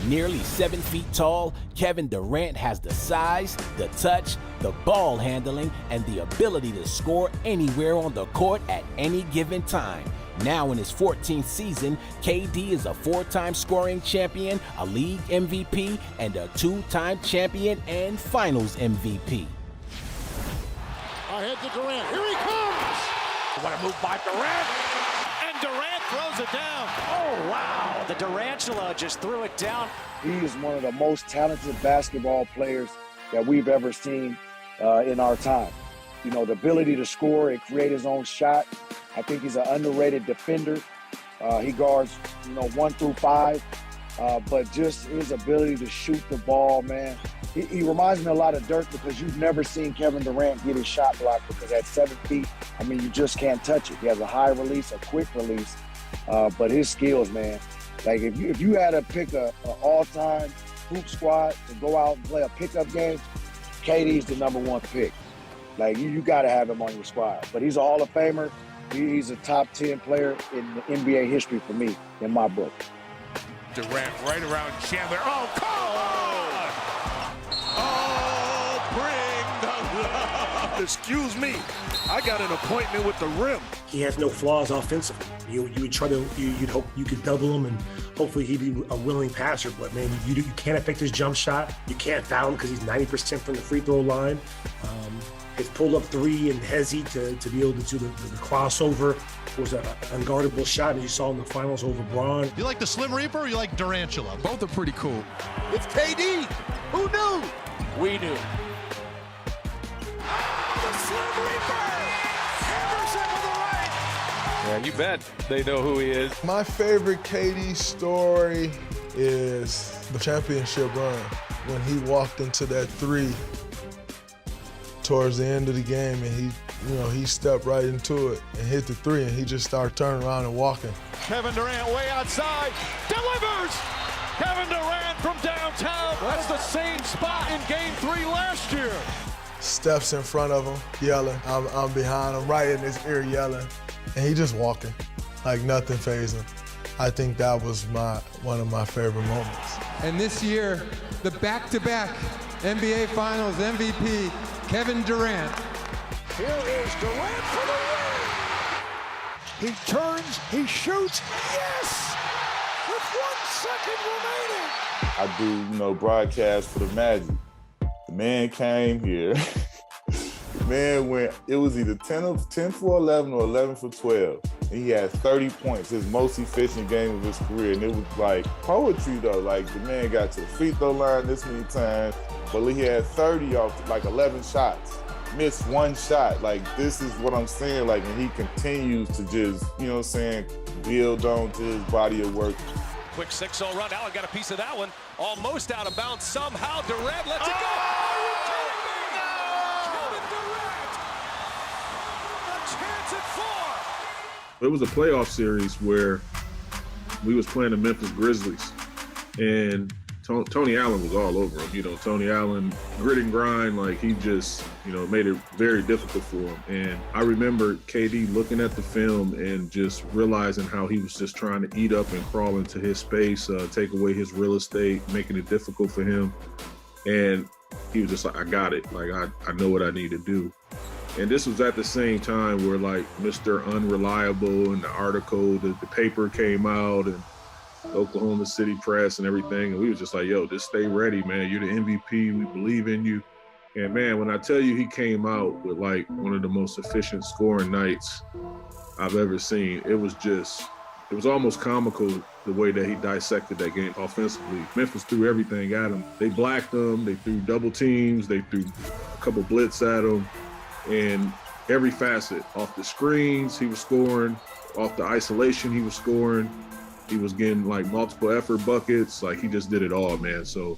Nearly 7 feet tall, Kevin Durant has the size, the touch, the ball handling, and the ability to score anywhere on the court at any given time. Now in his 14th season, KD is a 4-time scoring champion, a league MVP, and a 2-time champion and finals MVP. Ahead to Durant. Here he comes! What a move by Durant! And Durant throws it down. Oh, wow. The Durantula just threw it down. He is one of the most talented basketball players that we've ever seen in our time. You know, the ability to score and create his own shot. I think he's an underrated defender. He guards, 1 through 5. But just his ability to shoot the ball, man. He reminds me a lot of Dirk because you've never seen Kevin Durant get his shot blocked because at 7 feet, you just can't touch it. He has a high release, a quick release. But his skills, man. Like if you had to pick an all-time hoop squad to go out and play a pickup game, KD's the #1 pick. Like you got to have him on your squad. But he's a Hall of Famer. He's a top 10 player in the NBA history for me, in my book. Durant right around Chandler. Oh, come on! Oh, bring the love. Excuse me, I got an appointment with the rim. He has no flaws offensively. You would try to, you'd hope you could double him and hopefully he'd be a willing passer. But man, you can't affect his jump shot. You can't foul him because he's 90% from the free throw line. His pull-up 3 and hezzy to be able to do the crossover was an unguardable shot, as you saw in the finals over Braun. You like the Slim Reaper or you like Durantula? Both are pretty cool. It's KD. Who knew? We knew. The Slim Reaper! Henderson with the right! Yeah, you bet they know who he is. My favorite KD story is the championship run when he walked into that 3 towards the end of the game, and he stepped right into it and hit the 3, and he just started turning around and walking. Kevin Durant way outside, delivers! Kevin Durant from downtown. That's the same spot in Game 3 last year. Steps in front of him, yelling. I'm behind him, right in his ear yelling, and he just walking like nothing fazed him. I think that was one of my favorite moments. And this year, the back-to-back NBA Finals MVP, Kevin Durant. Here is Durant for the win. He turns, he shoots, yes! With 1 second remaining. I do, broadcast for the Magic. The man came here. The man went, it was either 10 for 11 or 11 for 12. And he had 30 points, his most efficient game of his career. And it was like poetry though. Like the man got to the free throw line this many times, but he had 30 off like 11 shots. Missed 1 shot. Like this is what I'm saying. Like, and he continues to just, build on to his body of work. Quick 6-0 run. Allen got a piece of that one. Almost out of bounds somehow. Durant lets it go. Are you kidding me? No! Kevin Durant. A chance at 4. It was a playoff series where we was playing the Memphis Grizzlies, and Tony Allen was all over him. Tony Allen, grit and grind, like he just, made it very difficult for him. And I remember KD looking at the film and just realizing how he was just trying to eat up and crawl into his space, take away his real estate, making it difficult for him. And he was just like, I got it. Like, I know what I need to do. And this was at the same time where like Mr. Unreliable and the article, the paper came out, and Oklahoma City press and everything. And we was just like, yo, just stay ready, man. You're the MVP. We believe in you. And man, when I tell you he came out with like one of the most efficient scoring nights I've ever seen, it was almost comical the way that he dissected that game offensively. Memphis threw everything at him. They blacked him. They threw double teams. They threw a couple blitz at him. And every facet, off the screens, he was scoring. Off the isolation, he was scoring. He was getting like multiple effort buckets. Like he just did it all, man. So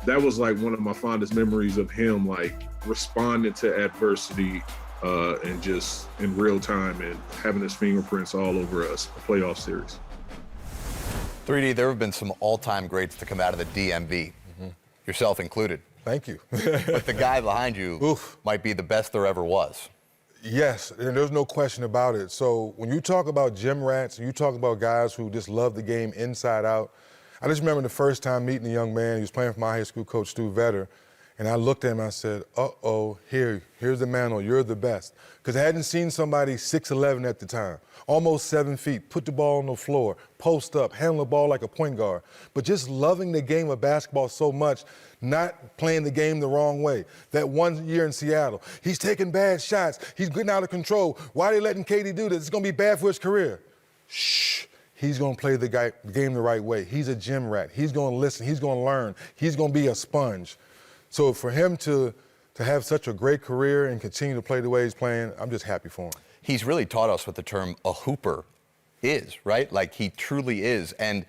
that was like one of my fondest memories of him, like responding to adversity and just in real time and having his fingerprints all over us, a playoff series. 3D, there have been some all-time greats to come out of the DMV, yourself included. Thank you. But the guy behind you might be the best there ever was. Yes, and there's no question about it. So when you talk about gym rats, and you talk about guys who just love the game inside out, I just remember the first time meeting the young man. He was playing for my high school coach, Stu Vetter. And I looked at him and I said, uh-oh, here's the man, you're the best. Because I hadn't seen somebody 6'11" at the time, almost 7 feet, put the ball on the floor, post up, handle the ball like a point guard. But just loving the game of basketball so much, not playing the game the wrong way. That one year in Seattle, he's taking bad shots, he's getting out of control. Why are they letting KD do this? It's gonna be bad for his career. Shh. He's going to play the game the right way. He's a gym rat. He's going to listen. He's going to learn. He's going to be a sponge. So for him to have such a great career and continue to play the way he's playing, I'm just happy for him. He's really taught us what the term a hooper is, right? Like he truly is. And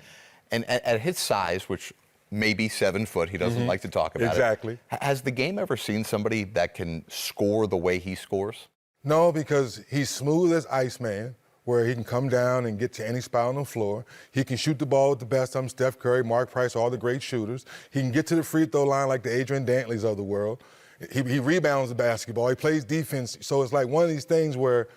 at his size, which may be 7 foot, he doesn't like to talk about it. Has the game ever seen somebody that can score the way he scores? No, because he's smooth as Iceman, where he can come down and get to any spot on the floor. He can shoot the ball with the best of them, Steph Curry, Mark Price, all the great shooters. He can get to the free throw line like the Adrian Dantleys of the world. He rebounds the basketball. He plays defense. So it's like one of these things where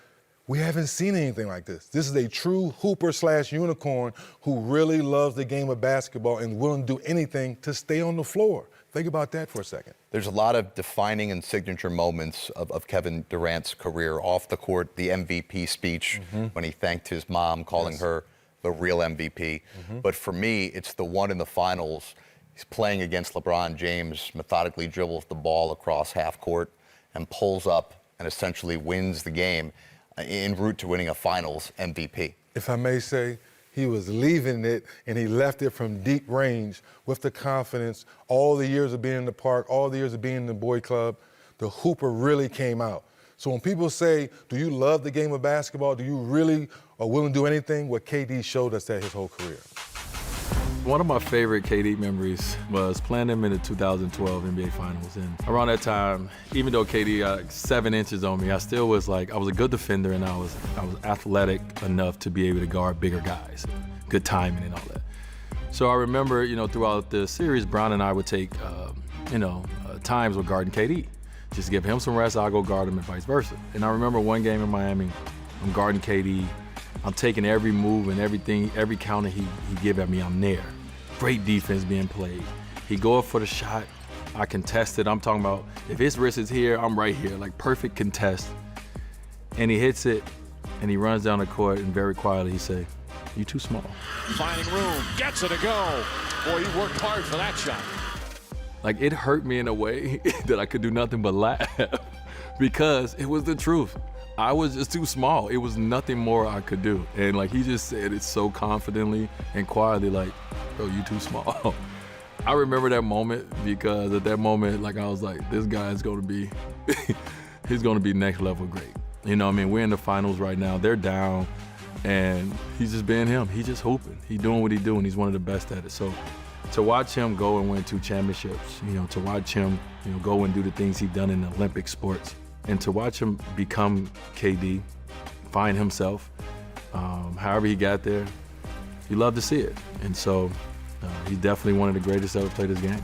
we haven't seen anything like this. This is a true hooper/unicorn who really loves the game of basketball and willing to do anything to stay on the floor. Think about that for a second. There's a lot of defining and signature moments of Kevin Durant's career off the court, the MVP speech when he thanked his mom, calling her the real MVP. But for me, it's the one in the finals. He's playing against LeBron James, methodically dribbles the ball across half court and pulls up and essentially wins the game en route to winning a finals MVP. If I may say, he was leaving it, and he left it from deep range with the confidence. All the years of being in the park, all the years of being in the boy club, the hooper really came out. So when people say, do you love the game of basketball? Do you really are willing to do anything? What KD showed us that his whole career. One of my favorite KD memories was playing him in the 2012 NBA Finals. And around that time, even though KD got 7 inches on me, I still was like, I was a good defender and I was athletic enough to be able to guard bigger guys, good timing and all that. So I remember, throughout the series, Brown and I would take, times with guarding KD. Just give him some rest, I'll go guard him and vice versa. And I remember one game in Miami, I'm guarding KD. I'm taking every move and everything, every counter he give at me, I'm there. Great defense being played. He go up for the shot, I contest it. I'm talking about if his wrist is here, I'm right here, like perfect contest. And he hits it, and he runs down the court, and very quietly he say, "You too small." Finding room, gets it to go. Boy, you worked hard for that shot. Like it hurt me in a way that I could do nothing but laugh because it was the truth. I was just too small. It was nothing more I could do. And like he just said it so confidently and quietly, like, "Bro, you too small." I remember that moment because at that moment, like I was like, this guy is gonna be, he's gonna be next level great. We're in the finals right now. They're down and he's just being him. He's just hooping. He's doing what he's doing. He's one of the best at it. So to watch him go and win 2 championships, to watch him, go and do the things he's done in the Olympic sports, and to watch him become KD, find himself, however he got there, you love to see it. And so he's definitely one of the greatest to ever play this game.